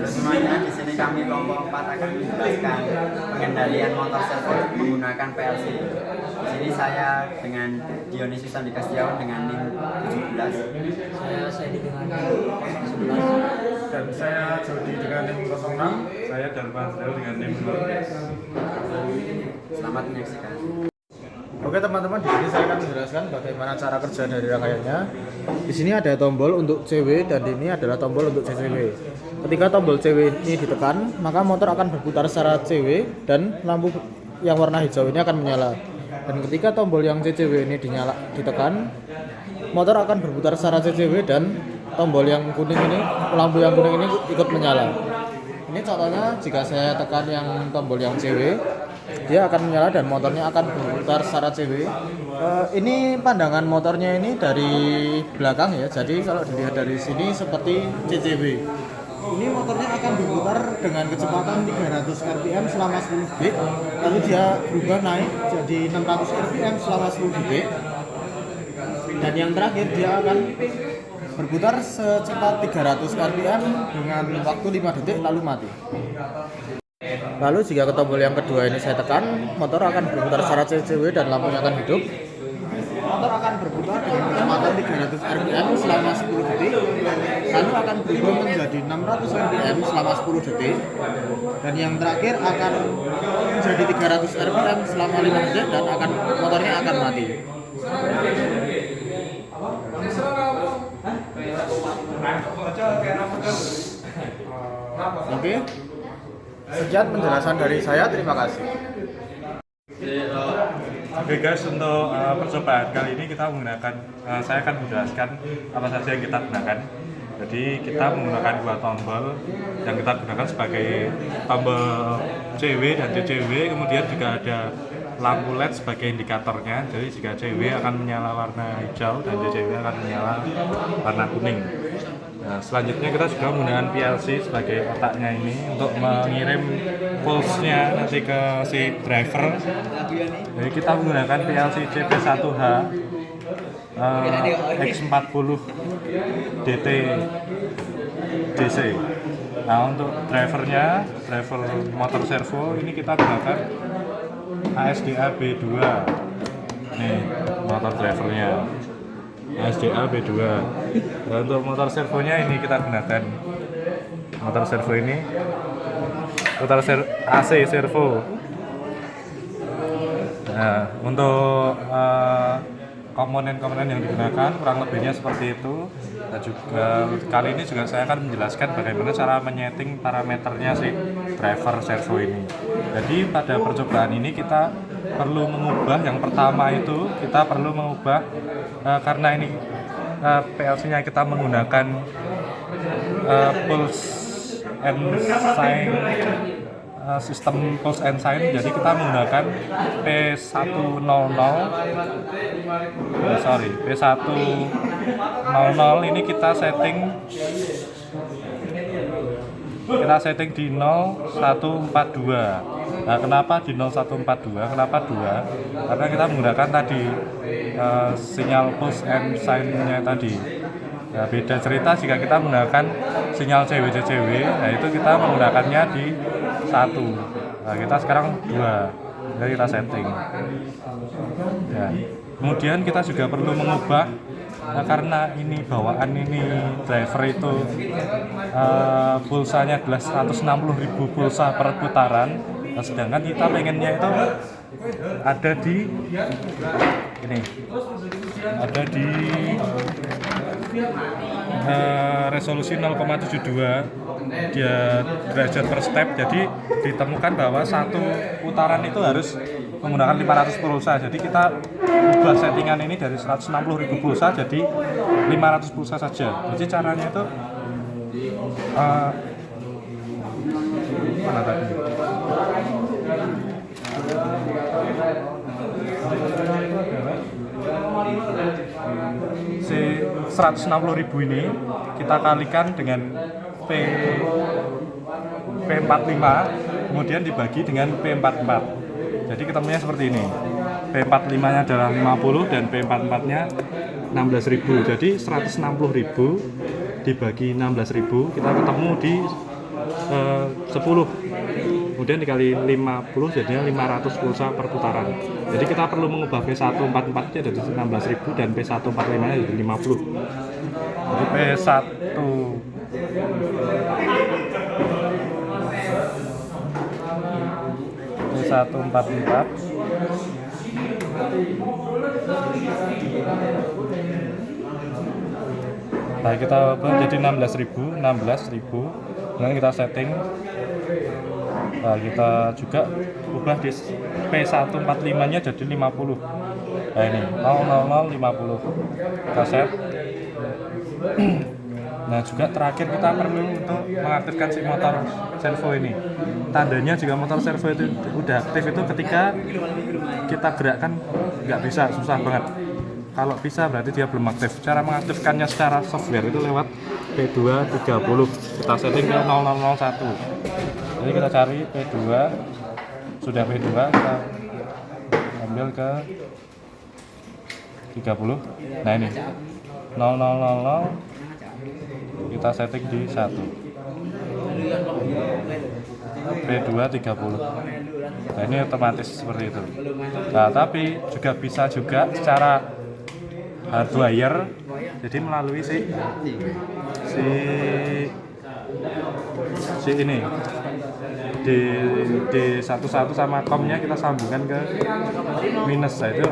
Semuanya di sini kami kelompok 4 akan menjelaskan pengendalian motor servo menggunakan PLC. Di sini saya dengan Dionysius Andika Setiawan dengan NIM 17. Saya Sedi dengan NIM 11. Dan saya Jody dengan NIM 06. Saya Darman Sel dengan NIM 12. Selamat menyaksikan. Oke teman-teman, di sini saya akan menjelaskan bagaimana cara kerja dari rangkaiannya. Di sini ada tombol untuk CW dan ini adalah tombol untuk CCW. Ketika tombol CW ini ditekan, maka motor akan berputar secara CW dan lampu yang warna hijau ini akan menyala. Dan ketika tombol yang CCW ini ditekan, motor akan berputar secara CCW dan tombol yang kuning ini, lampu yang kuning ini ikut menyala. Ini contohnya jika saya tekan yang tombol yang CW, dia akan menyala dan motornya akan berputar secara CW. Ini pandangan motornya ini dari belakang ya, jadi kalau dilihat dari sini seperti CCW. Ini motornya akan berputar dengan kecepatan 300 rpm selama 10 detik, lalu dia berubah naik jadi 600 rpm selama 10 detik, dan yang terakhir dia akan berputar secepat 300 rpm dengan waktu 5 detik lalu mati. Lalu jika ke tombol yang kedua ini saya tekan, motor akan berputar secara CCW dan lampunya akan hidup. Motor akan berputar dengan kecepatan 300 rpm selama 10 detik, lalu akan berubah menjadi 600 rpm selama 10 detik, dan yang terakhir akan menjadi 300 rpm selama 5 detik dan motornya akan mati. Oke. Sekian penjelasan dari saya, terima kasih. Oke guys, untuk percobaan kali ini kita menggunakan, saya akan menjelaskan apa saja yang kita gunakan. Jadi kita menggunakan dua tombol yang kita gunakan sebagai tombol CW dan CCW, kemudian juga ada lampu LED sebagai indikatornya. Jadi jika CW akan menyala warna hijau dan CCW akan menyala warna kuning. Nah, selanjutnya kita juga menggunakan PLC sebagai otaknya ini untuk mengirim pulse-nya nanti ke si driver. Jadi kita menggunakan PLC CP1H X40 DT DC. Nah, untuk driver motor servo ini kita gunakan ASDA B2. Nih, motor drivernya ASDA B2. Nah, untuk motor servonya ini kita gunakan motor servo ini, AC servo. Nah, untuk komponen-komponen yang digunakan kurang lebihnya seperti itu. Dan juga kali ini juga saya akan menjelaskan bagaimana cara menyeting parameternya si driver servo ini. Jadi pada percobaan ini kita perlu mengubah, yang pertama itu kita perlu mengubah karena ini PLC-nya kita menggunakan pulse and sign, sistem pulse and sign. Jadi kita menggunakan P100 ini kita setting di 0142. Nah, kenapa di 0142? Kenapa 2? Karena kita menggunakan tadi sinyal pulse and sign-nya tadi. Nah, beda cerita jika kita menggunakan sinyal CW-CCW, nah itu kita menggunakannya di 1. Nah, kita sekarang 2. Jadi kita setting. Nah, kemudian kita juga perlu mengubah karena ini bawaan ini driver itu pulsanya adalah 160.000 pulsa per putaran. Nah, sedangkan kita pengennya itu ada di ini, ada di resolusi 0,72 dia derajat per step. Jadi ditemukan bahwa satu putaran itu harus menggunakan 500 pulsa. Jadi kita ubah settingan ini dari 160.000 pulsa jadi 500 pulsa saja. Jadi caranya itu mana tadi? Si 160.000 ini kita kalikan dengan P45, kemudian dibagi dengan P44. Jadi ketemunya seperti ini. P45 nya adalah 50 dan P44 nya 16.000. Jadi 160.000 dibagi 16.000 kita ketemu di 10, kemudian dikali 50 jadinya 500 pulsa per putaran. Jadi kita perlu mengubah P144 nya jadi 16.000 dan P145 nya jadi 50. Jadi P144 nah kita ubah jadi 16.000 kemudian kita setting. Nah kita juga ubah di P145 nya jadi 50. Nah ini 00050 kita set. Nah juga terakhir kita perlu untuk mengaktifkan si motor servo ini. Tandanya jika motor servo itu udah aktif itu ketika kita gerakkan nggak bisa, susah banget. Kalau bisa berarti dia belum aktif. Cara mengaktifkannya secara software itu lewat P230. Kita setting ke 0001. Jadi kita cari P2, sudah P2 kita ambil ke 30. Nah ini 0000 kita setting di 1 P230. Nah ini otomatis seperti itu. Nah tapi juga bisa juga secara hardwire, jadi melalui si ini di 11 sama komnya kita sambungkan ke minus. Nah itu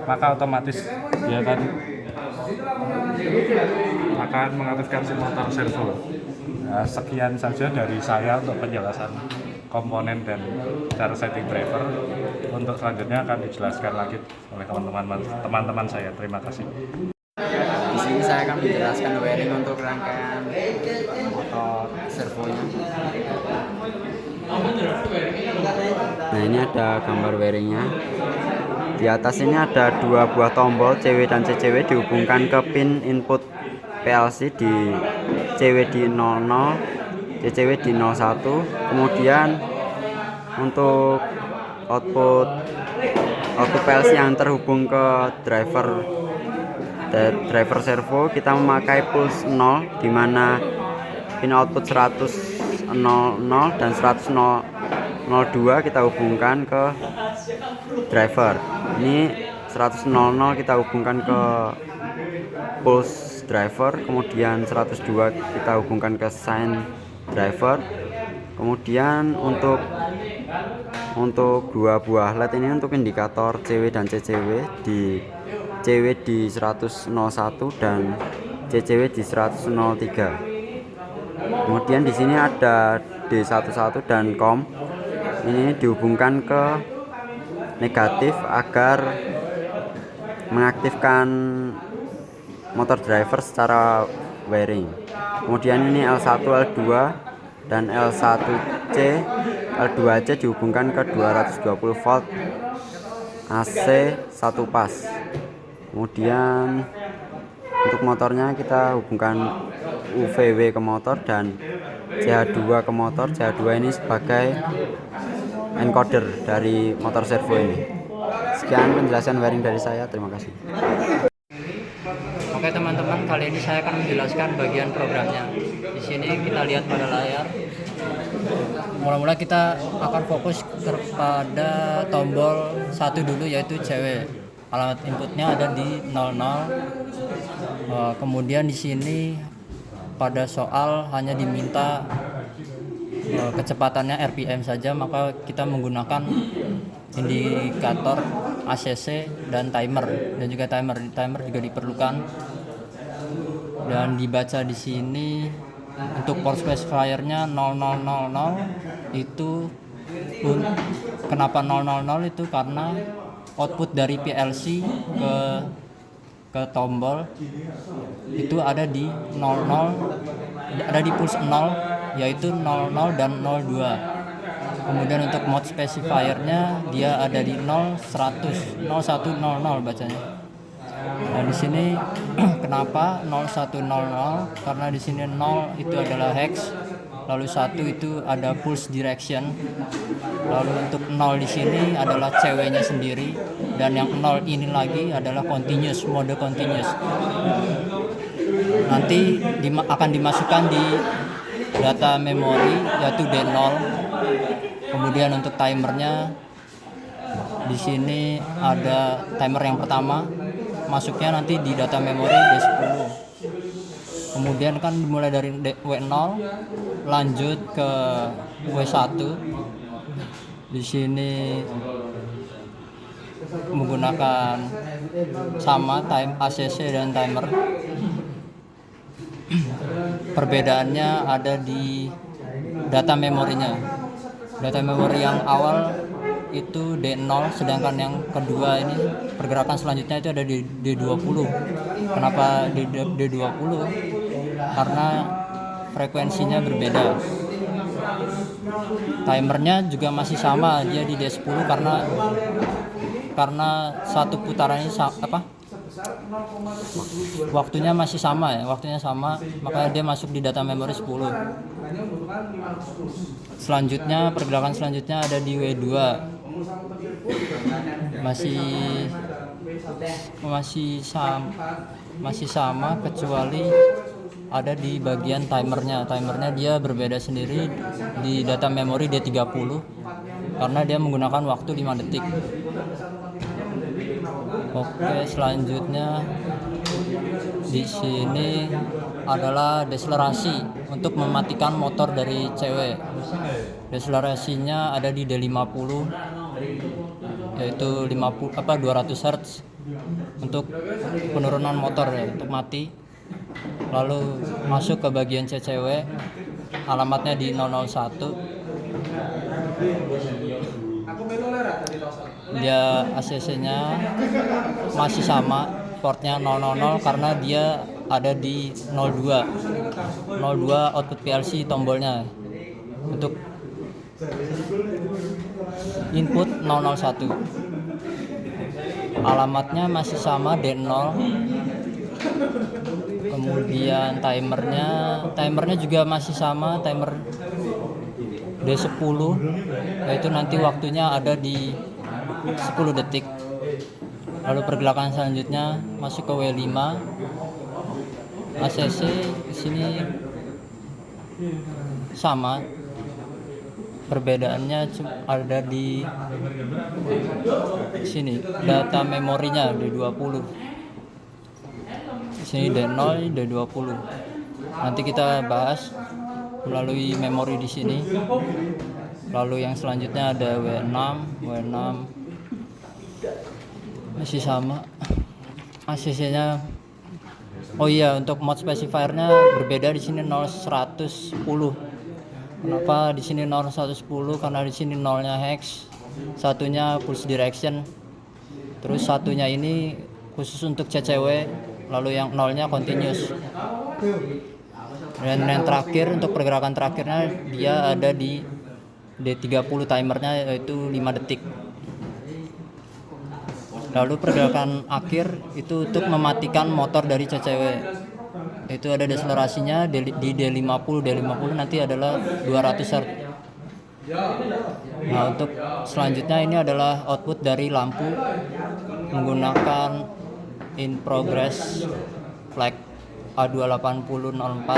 maka otomatis dia akan mengaktifkan si motor servo. Nah, sekian saja dari saya untuk penjelasan komponen dan cara setting driver. Untuk selanjutnya akan dijelaskan lagi oleh teman-teman saya. Terima kasih. Di sini saya akan menjelaskan wiring untuk rangkaian motor servonya. Nah ini ada gambar wiringnya. Di atas ini ada dua buah tombol CW dan CCW dihubungkan ke pin input PLC di CW di 00, CCW di 01. Kemudian untuk output PLC yang terhubung ke driver servo kita memakai pulse 0, di mana pin output 100 00 dan 100 02 kita hubungkan ke driver. Ini 100 00 kita hubungkan ke pulse driver, kemudian 102 kita hubungkan ke sign driver. Kemudian untuk dua buah LED ini untuk indikator CW dan CCW, di CW di 101 dan CCW di 103. Kemudian di sini ada D11 dan COM. Ini dihubungkan ke negatif agar mengaktifkan motor driver secara wiring. Kemudian ini L1, L2 dan L1C, L2C dihubungkan ke 220 volt AC 1 pas. Kemudian untuk motornya kita hubungkan UVW ke motor dan CH2 ke motor. CH2 ini sebagai encoder dari motor servo ini. Sekian penjelasan wiring dari saya, terima kasih. Oke teman-teman, kali ini saya akan menjelaskan bagian programnya. Di sini kita lihat pada layar. Mula-mula kita akan fokus kepada tombol 1 dulu, yaitu CW. Alamat inputnya ada di 00. Kemudian di sini pada soal hanya diminta kecepatannya RPM saja, maka kita menggunakan indikator ACC dan timer, dan juga timer juga diperlukan. Dan dibaca di sini untuk port specifier-nya 0000 itu kenapa 000 itu karena output dari PLC ke tombol itu ada di 00, ada di pulse 0, yaitu 00 dan 02. Kemudian untuk mode specifier-nya dia ada di 0100 bacanya. Nah di sini kenapa 0100? Karena di sini 0 itu adalah hex, lalu 1 itu ada pulse direction, lalu untuk 0 di sini adalah CW-nya sendiri, dan yang 0 ini lagi adalah continuous, mode continuous. nanti akan dimasukkan di data memori yaitu D0. Kemudian untuk timernya di sini ada timer yang pertama masuknya nanti di data memori D10. Kemudian kan dimulai dari W0 lanjut ke W1. Di sini menggunakan sama time ACC dan timer. Perbedaannya ada di data memorinya. Data memori yang awal itu D0, sedangkan yang kedua ini pergerakan selanjutnya itu ada di D20. Kenapa di D20? Karena frekuensinya berbeda. Timernya juga masih sama, dia di D10 karena satu putaran ini waktunya masih sama ya, makanya dia masuk di data memori 10. Selanjutnya pergerakan selanjutnya ada di W2. Masih sama kecuali ada di bagian timernya. Timernya dia berbeda sendiri di data memori D30 karena dia menggunakan waktu 5 detik. Oke, selanjutnya di sini adalah deselerasi untuk mematikan motor dari CW. Deselerasinya ada di D50 yaitu 200 Hz untuk penurunan motor ya, untuk mati. Lalu masuk ke bagian CCW, alamatnya di 001. Dia ACC-nya masih sama, portnya 000 karena dia ada di 02 output PLC tombolnya untuk input 001. Alamatnya masih sama D0. Kemudian timernya juga masih sama, timer D10 yaitu nanti waktunya ada di 10 detik. Lalu pergerakan selanjutnya masuk ke W5. ACC di sini sama. Perbedaannya ada di sini. Data memorinya D20. Di sini D0, D20. Nanti kita bahas melalui memori di sini. Lalu yang selanjutnya ada W6 masih sama. ACC-nya untuk mode specifier-nya berbeda di sini 0110. Kenapa di sini 0110? Karena di sini nolnya hex, satunya pulse direction. Terus satunya ini khusus untuk CCW, lalu yang nolnya continuous. Dan yang terakhir untuk pergerakan terakhirnya dia ada di D30 timernya yaitu 5 detik. Lalu pergerakan akhir itu untuk mematikan motor dari CCW. Itu ada deselerasinya di D50 nanti adalah 200 Hz. Nah, untuk selanjutnya ini adalah output dari lampu menggunakan in progress flag A28004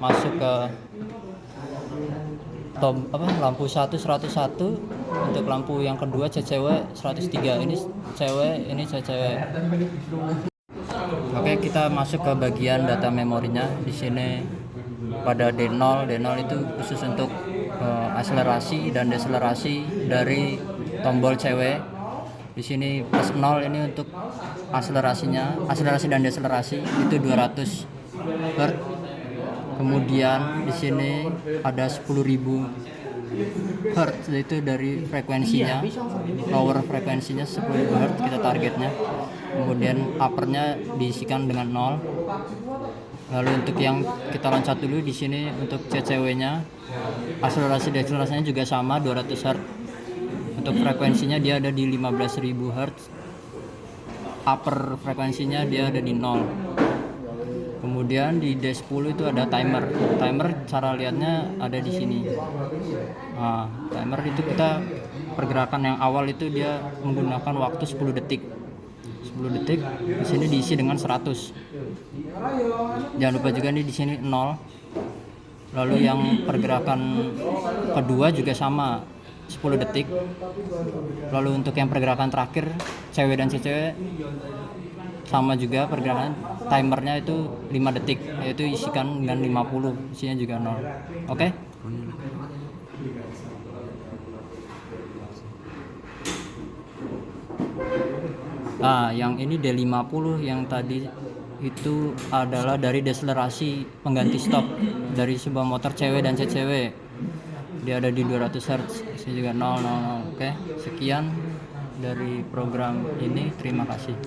masuk ke lampu 101. Untuk lampu yang kedua CCW 103. Ini CW, ini CCW. Oke, kita masuk ke bagian data memorinya. Di sini pada D0 itu khusus untuk akselerasi dan deselerasi dari tombol CW. Di sini plus 0 ini untuk akselerasi dan deselerasi itu 200 Hz. Kemudian di sini ada 10.000 Hz, itu dari frekuensinya, lower frekuensinya 10.000 Hz kita targetnya. Kemudian uppernya diisikan dengan 0. Lalu untuk yang kita loncat dulu di sini untuk CCW-nya, akselerasi deselerasinya juga sama 200 Hz. Untuk frekuensinya dia ada di 15.000 Hz. Upper frekuensinya dia ada di 0. Kemudian di D10 itu ada timer. Timer cara lihatnya ada di sini. Nah, timer itu kita pergerakan yang awal itu dia menggunakan waktu 10 detik. 10 10 detik. Di sini diisi dengan 100. Jangan lupa juga nih di sini 0. Lalu yang pergerakan kedua juga sama 10 detik. Lalu untuk yang pergerakan terakhir cewek dan cewek sama juga pergerakan, timernya itu 5 detik, yaitu isikan dengan 50, isinya juga 0. Oke? Nah, yang ini D50 yang tadi itu adalah dari deselerasi pengganti stop dari sebuah motor cewek dan cewek. Dia ada di 200 Hz, ini juga 000. Oke, sekian dari program ini. Terima kasih.